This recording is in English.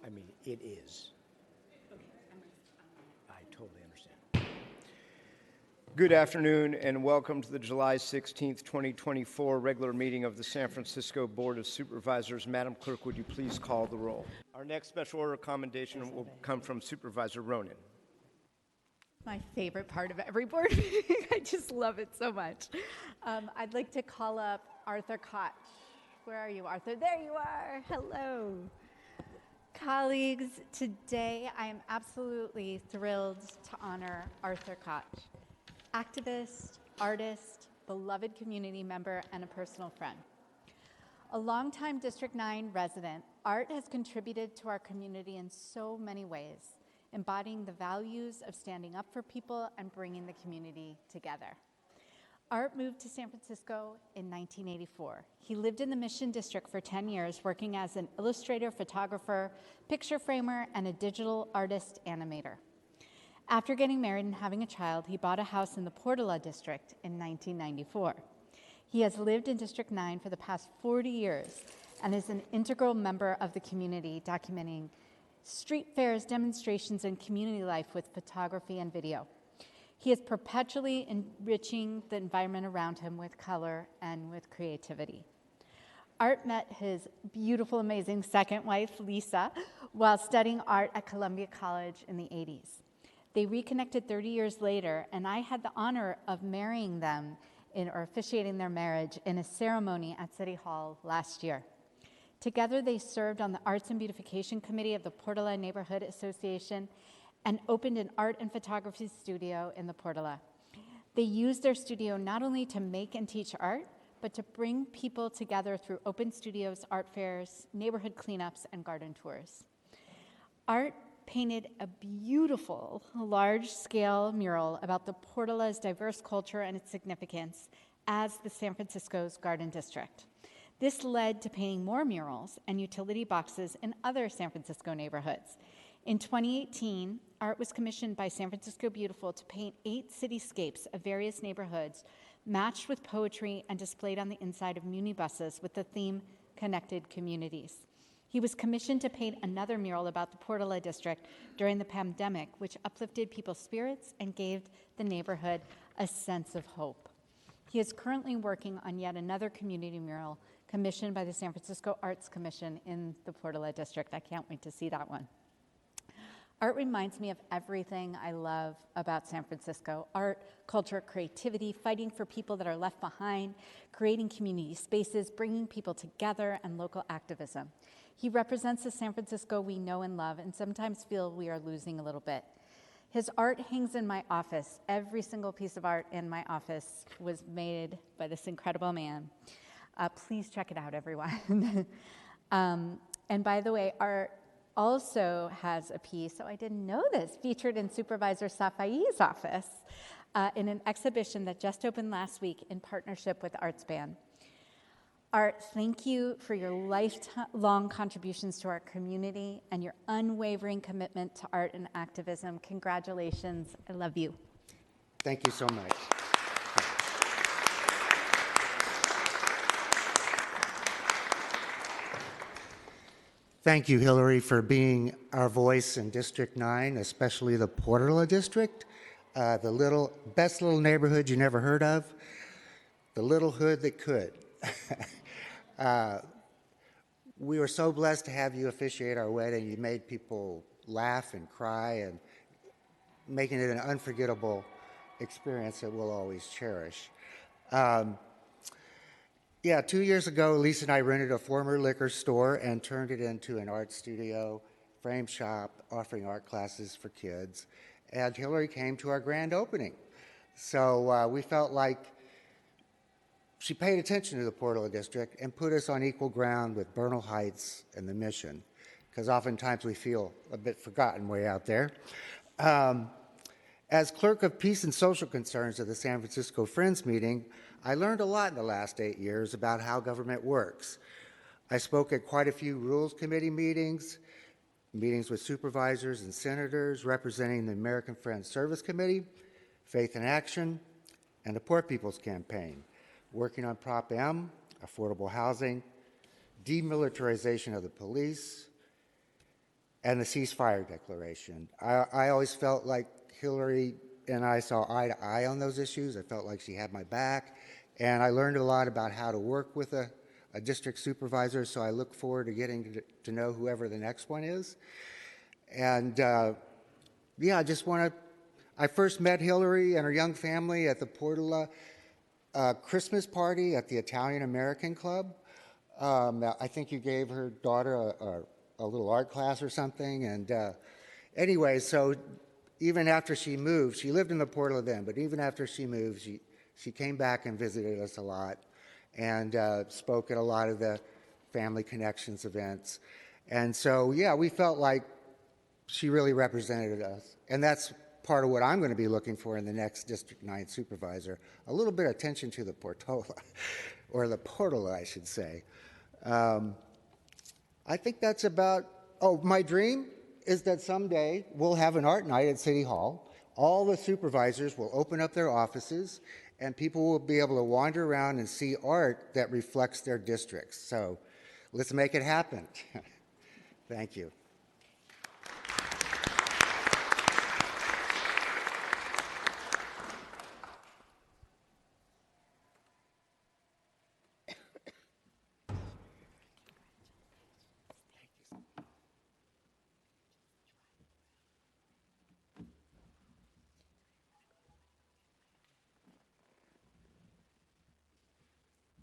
I mean, it is. I totally understand. Good afternoon and welcome to the July 16th, 2024 regular meeting of the San Francisco Board of Supervisors. Madam Clerk, would you please call the roll? Our next special order of commendation will come from Supervisor Ronan. My favorite part of every board meeting. I just love it so much. I'd like to call up Arthur Koch. Where are you, Arthur? There you are. Hello. Colleagues, today I am absolutely thrilled to honor Arthur Koch, activist, artist, beloved community member, and a personal friend. A longtime District 9 resident, Art has contributed to our community in so many ways, embodying the values of standing up for people and bringing the community together. Art moved to San Francisco in 1984. He lived in the Mission District for 10 years, working as an illustrator, photographer, picture framer, and a digital artist animator. After getting married and having a child, he bought a house in the Portola district in 1994. He has lived in District 9 for the past 40 years and is an integral member of the community, documenting street fairs, demonstrations, and community life with photography and video. He is perpetually enriching the environment around him with color and with creativity. Art met his beautiful, amazing second wife, Lisa, while studying art at Columbia College in the 80s. They reconnected 30 years later, and I had the honor of marrying them or officiating their marriage in a ceremony at City Hall last year. Together, they served on the Arts and Beautification Committee of the Portola Neighborhood Association and opened an art and photography studio in the Portola. They used their studio not only to make and teach art, but to bring people together through open studios, art fairs, neighborhood cleanups, and garden tours. Art painted a beautiful, large-scale mural about the Portola's diverse culture and its significance as the San Francisco's Garden District. This led to painting more murals and utility boxes in other San Francisco neighborhoods. In 2018, Art was commissioned by San Francisco Beautiful to paint 8 cityscapes of various neighborhoods, matched with poetry and displayed on the inside of muni buses with the theme Connected Communities. He was commissioned to paint another mural about the Portola district during the pandemic, which uplifted people's spirits and gave the neighborhood a sense of hope. He is currently working on yet another community mural commissioned by the San Francisco Arts Commission in the Portola district. I can't wait to see that one. Art reminds me of everything I love about San Francisco: art, culture, creativity, fighting for people that are left behind, creating community spaces, bringing people together, and local activism. He represents the San Francisco we know and love, and sometimes feel we are losing a little bit. His art hangs in my office. Every single piece of art in my office was made by this incredible man. Please check it out, everyone. And by the way, Art also has a piece, so I didn't know this, featured in Supervisor Safai's office in an exhibition that just opened last week in partnership with Arts Band. Art, thank you for your lifelong contributions to our community and your unwavering commitment to art and activism. Congratulations. I love you. Thank you so much. Thank you, Hillary, for being our voice in District 9, especially the Portola District, the best little neighborhood you never heard of, the little hood that could. We were so blessed to have you officiate our wedding. You made people laugh and cry, and making it an unforgettable experience that we'll always cherish. 2 years ago, Lisa and I rented a former liquor store and turned it into an art studio, frame shop, offering art classes for kids. And Hillary came to our grand opening. So we felt like she paid attention to the Portola district and put us on equal ground with Bernal Heights and the Mission, because oftentimes we feel a bit forgotten way out there. As clerk of peace and social concerns of the San Francisco Friends meeting, I learned a lot in the last 8 years about how government works. I spoke at quite a few Rules Committee meetings with supervisors and senators representing the American Friends Service Committee, Faith in Action, and the Poor People's Campaign, working on Prop M, affordable housing, demilitarization of the police, and the ceasefire declaration. I always felt like Hillary and I saw eye to eye on those issues. I felt like she had my back, and I learned a lot about how to work with a district supervisor, so I look forward to getting to know whoever the next one is. And yeah, I first met Hillary and her young family at the Portola Christmas party at the Italian American Club. I think you gave her daughter a little art class or something. And anyway, so even after she moved, she lived in the Portola then, but even after she moved, she came back and visited us a lot and spoke at a lot of the Family Connections events. And so, yeah, we felt like she really represented us. And that's part of what I'm going to be looking for in the next District 9 supervisor, a little bit of attention to the Portola, or the Portola, I should say. I think that's about, my dream is that someday we'll have an art night at City Hall. All the supervisors will open up their offices, and people will be able to wander around and see art that reflects their districts. So let's make it happen. Thank you.